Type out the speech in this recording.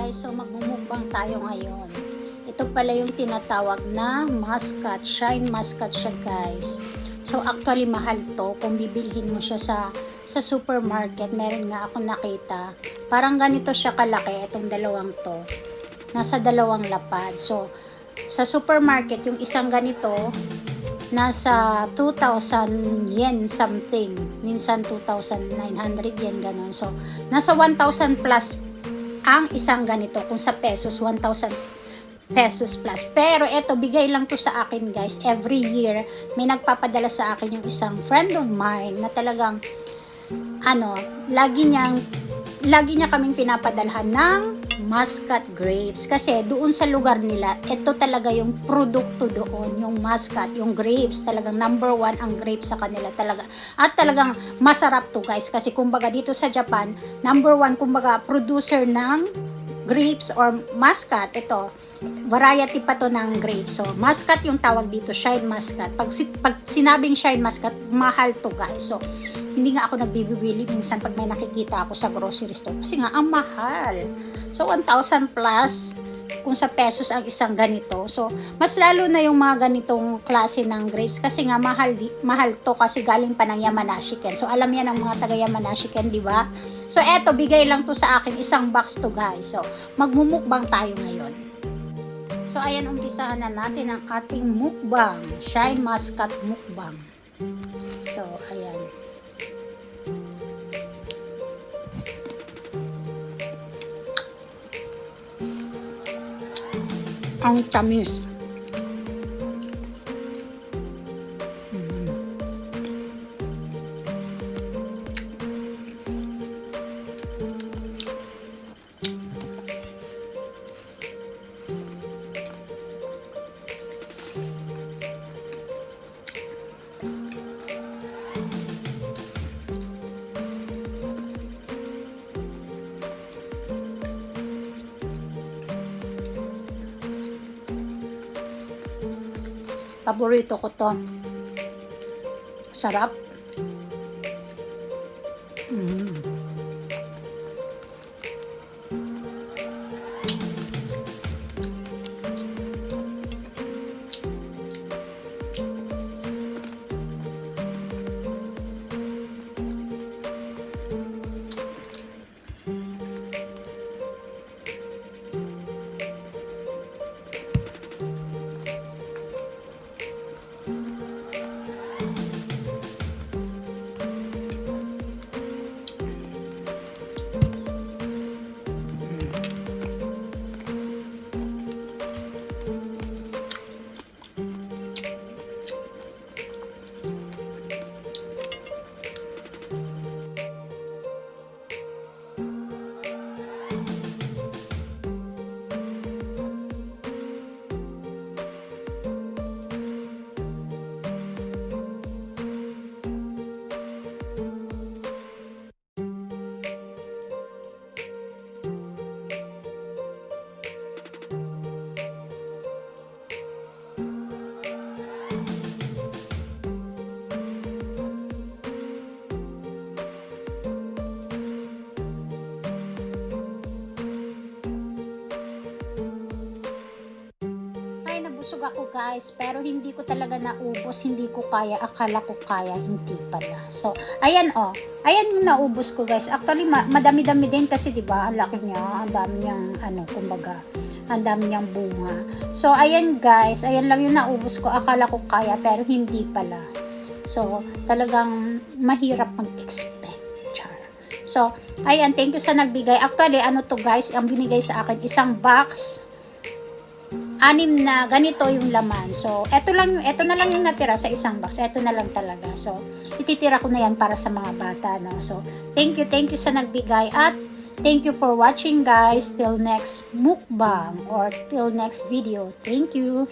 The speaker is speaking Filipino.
guys, so magmumukbang tayo ngayon. Ito pala yung tinatawag na muscat, shine muscat siya guys. So actually mahal to kung bibilhin mo siya sa supermarket. Meron nga ako nakita. Parang ganito siya kalaki, itong dalawang to. Nasa dalawang lapad. So sa supermarket yung isang ganito nasa 2,000 yen something. Minsan 2,900 yen ganun. So nasa 1,000 plus ang isang ganito. Kung sa pesos 1,000 pesos plus. Pero eto, bigay lang to sa akin guys. Every year, may nagpapadala sa akin yung isang friend of mine na talagang lagi niya kaming pinapadalhan ng muscat grapes. Kasi doon sa lugar nila, ito talaga yung produkto doon, yung muscat, yung grapes. Talagang number one ang grapes sa kanila talaga. At talagang masarap to guys. Kasi kumbaga dito sa Japan, number one kumbaga producer ng grapes or muscat. Ito, variety pa to ng grapes. So, muscat yung tawag dito, shine muscat. Pag sinabing shine muscat, mahal to guys. So, hindi nga ako nagbibili minsan pag may nakikita ako sa grocery store. Kasi nga, ang mahal. So, 1,000 plus kung sa pesos ang isang ganito. So, mas lalo na yung mga ganitong klase ng grapes. Kasi nga, mahal to kasi galing pa ng Yamanashi-ken. So, alam yan ng mga taga Yamanashi-ken, di ba? So, eto, bigay lang to sa akin. Isang box to guys. So, magmumukbang tayo ngayon. So, ayan, umpisahan na natin ang ating mukbang. Shine muscat mukbang. So, ayan. Ang tamis. Paborito ko to. Sarap. Busog ako guys, pero hindi ko talaga naubos, hindi ko kaya, akala ko kaya, hindi pala. So, ayan ayan yung naubos ko guys. Actually, madami-dami din kasi 'di ba? Ang laki niya, ang dami niyang kumbaga, ang dami niyang bunga. So, ayan guys, ayan lang yung naubos ko. Akala ko kaya, pero hindi pala. So, talagang mahirap mag-expect. So, ayan, thank you sa nagbigay. Actually, to guys, ang binigay sa akin, isang box 6 na ganito yung laman. So, eto na lang yung natira sa isang box. Eto na lang talaga. So, ititira ko na yan para sa mga bata, no? So, thank you sa nagbigay at thank you for watching guys. Till next mukbang or till next video. Thank you.